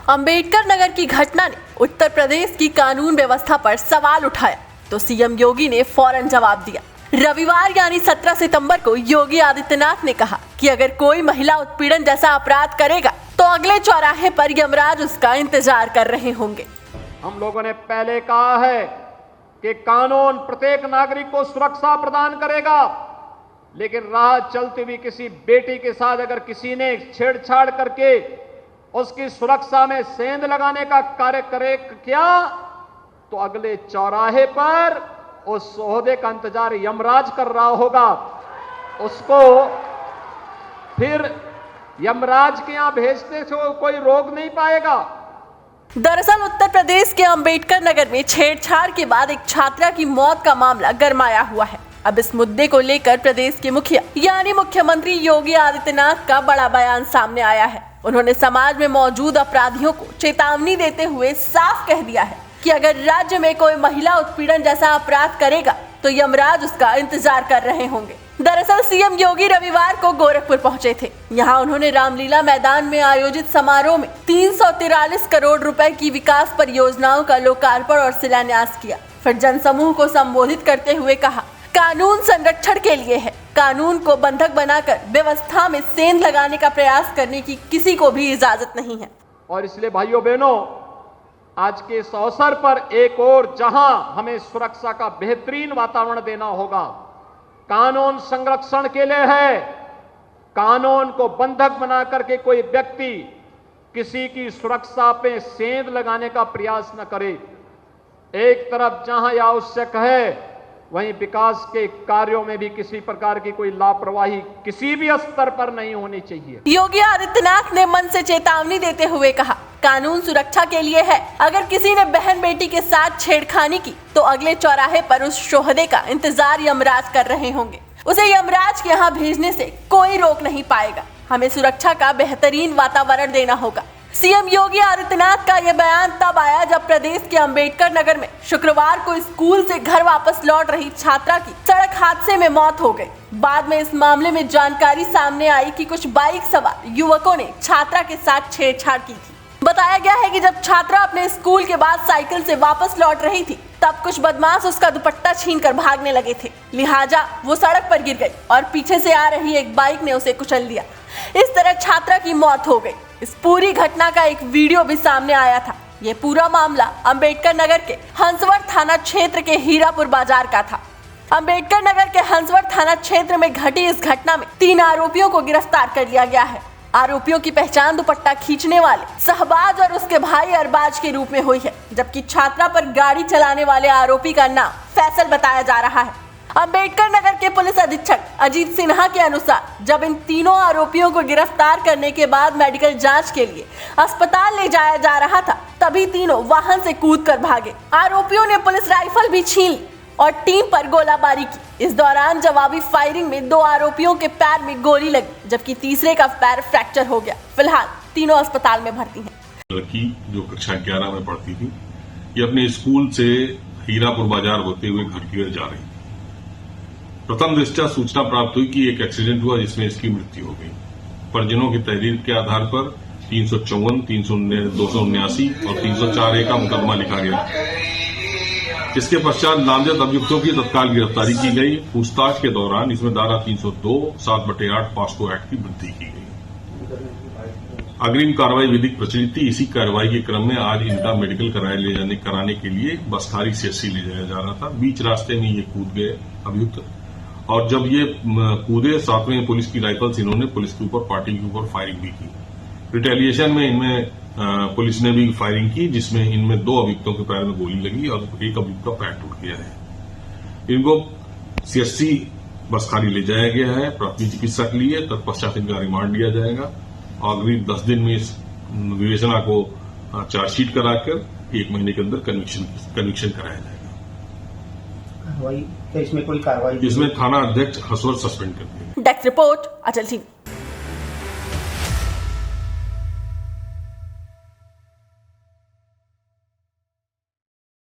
अंबेडकर नगर की घटना ने उत्तर प्रदेश की कानून व्यवस्था पर सवाल उठाया तो सीएम योगी ने फौरन जवाब दिया। रविवार यानी 17 सितंबर को योगी आदित्यनाथ ने कहा कि अगर कोई महिला उत्पीड़न जैसा अपराध करेगा तो अगले चौराहे पर यमराज उसका इंतजार कर रहे होंगे। हम लोगों ने पहले कहा है कि कानून प्रत्येक नागरिक को सुरक्षा प्रदान करेगा, लेकिन राह चलती हुई किसी बेटी के साथ अगर किसी ने छेड़छाड़ करके उसकी सुरक्षा में सेंध लगाने का कार्य करे क्या तो अगले चौराहे पर उस ओहदे का इंतजार यमराज कर रहा होगा। उसको फिर यमराज के यहां भेजने से कोई रोक नहीं पाएगा। दरअसल उत्तर प्रदेश के अंबेडकर नगर में छेड़छाड़ के बाद एक छात्रा की मौत का मामला गरमाया हुआ है। अब इस मुद्दे को लेकर प्रदेश के मुखिया यानी मुख्यमंत्री योगी आदित्यनाथ का बड़ा बयान सामने आया है। उन्होंने समाज में मौजूद अपराधियों को चेतावनी देते हुए साफ कह दिया है कि अगर राज्य में कोई महिला उत्पीड़न जैसा अपराध करेगा तो यमराज उसका इंतजार कर रहे होंगे। दरअसल सीएम योगी रविवार को गोरखपुर पहुंचे थे। यहां उन्होंने रामलीला मैदान में आयोजित समारोह में 343 करोड़ रुपए की विकास परियोजनाओं का लोकार्पण और शिलान्यास किया। फिर जनसमूह को संबोधित करते हुए कहा, कानून संरक्षण के लिए है। कानून को बंधक बनाकर व्यवस्था में सेंध लगाने का प्रयास करने की किसी को भी इजाजत नहीं है। और इसलिए भाइयों बहनों, आज के इस अवसर पर एक और जहां हमें सुरक्षा का बेहतरीन वातावरण देना होगा, कानून संरक्षण के लिए है। कानून को बंधक बना करके कोई व्यक्ति किसी की सुरक्षा पे सेंध लगाने का प्रयास न करे। एक तरफ जहां यह आवश्यक है, वहीं विकास के कार्यों में भी किसी प्रकार की कोई लापरवाही किसी भी स्तर पर नहीं होनी चाहिए। योगी आदित्यनाथ ने मन से चेतावनी देते हुए कहा, कानून सुरक्षा के लिए है। अगर किसी ने बहन बेटी के साथ छेड़खानी की तो अगले चौराहे पर उस शोहदे का इंतजार यमराज कर रहे होंगे। उसे यमराज के यहाँ भेजने से कोई रोक नहीं पाएगा। हमें सुरक्षा का बेहतरीन वातावरण देना होगा। सीएम योगी आदित्यनाथ का यह बयान तब आया जब प्रदेश के अंबेडकर नगर में शुक्रवार को स्कूल से घर वापस लौट रही छात्रा की सड़क हादसे में मौत हो गई। बाद में इस मामले में जानकारी सामने आई कि कुछ बाइक सवार युवकों ने छात्रा के साथ छेड़छाड़ की थी। बताया गया है कि जब छात्रा अपने स्कूल के बाद साइकिल से वापस लौट रही थी तब कुछ बदमाश उसका दुपट्टा छीनकर भागने लगे थे। लिहाजा वो सड़क पर गिर गई और पीछे से आ रही एक बाइक ने उसे कुचल दिया। इस तरह छात्रा की मौत हो गई। इस पूरी घटना का एक वीडियो भी सामने आया था। ये पूरा मामला अंबेडकर नगर के हंसवर थाना क्षेत्र के हीरापुर बाजार का था। अंबेडकर नगर के हंसवर थाना क्षेत्र में घटी इस घटना में 3 आरोपियों को गिरफ्तार कर लिया गया है। आरोपियों की पहचान दुपट्टा खींचने वाले सहबाज और उसके भाई अरबाज के रूप में हुई है, जबकि छात्रा पर गाड़ी चलाने वाले आरोपी का नाम फैसल बताया जा रहा है। अंबेडकर नगर के पुलिस अधीक्षक अजीत सिन्हा के अनुसार जब इन तीनों आरोपियों को गिरफ्तार करने के बाद मेडिकल जांच के लिए अस्पताल ले जाया जा रहा था, तभी तीनों वाहन से कूदकर भागे। आरोपियों ने पुलिस राइफल भी छीन ली और टीम पर गोलाबारी की। इस दौरान जवाबी फायरिंग में 2 आरोपियों के पैर में गोली लगी, जबकि तीसरे का पैर फ्रैक्चर हो गया। फिलहाल तीनों अस्पताल में भर्ती हैं। लड़की जो कक्षा 11 में पढ़ती थी, ये अपने स्कूल से हीरापुर बाजार होते हुए घर की ओर जा रही। प्रथम दृष्टया सूचना प्राप्त हुई कि एक एक्सीडेंट हुआ जिसमें इसकी मृत्यु हो गई। परिजनों की तहरीर के आधार पर 354, 279 और 304A का मुकदमा लिखा गया। इसके पश्चात नामजद अभियुक्तों की तत्काल गिरफ्तारी की गई। पूछताछ के दौरान इसमें धारा 302, 7/8 पॉस्को एक्ट की वृद्धि की गई। अग्रिम कार्रवाई विधिक प्रचलित थी। इसी कार्रवाई के क्रम में आज इनका मेडिकल कराने के लिए बसखारी CHC ले जाया जा रहा था। बीच रास्ते में ये कूद गए अभियुक्त, और जब ये कूदे, साथ में पुलिस की राइफल्स इन्होंने पुलिस के ऊपर, पार्टी के ऊपर फायरिंग भी की। रिटेलिएशन में इनमें पुलिस ने भी फायरिंग की, जिसमें इनमें 2 अभियुक्तों के पैर में गोली लगी और एक अभियुक्त का पैर टूट गया है। इनको CHC बसखारी ले जाया गया है प्राथमिक चिकित्सा के लिए। तत्पश्चात इनका रिमांड लिया जाएगा और अगले 10 दिन में इस विवेचना को चार्जशीट कराकर 1 महीने के अंदर कन्विक्शन कराया जाएगा। तो इसमें कोई कार्रवाई? इसमें थाना अध्यक्ष हंसवर सस्पेंड कर दिया। डेस्क रिपोर्ट, अटल टीवी।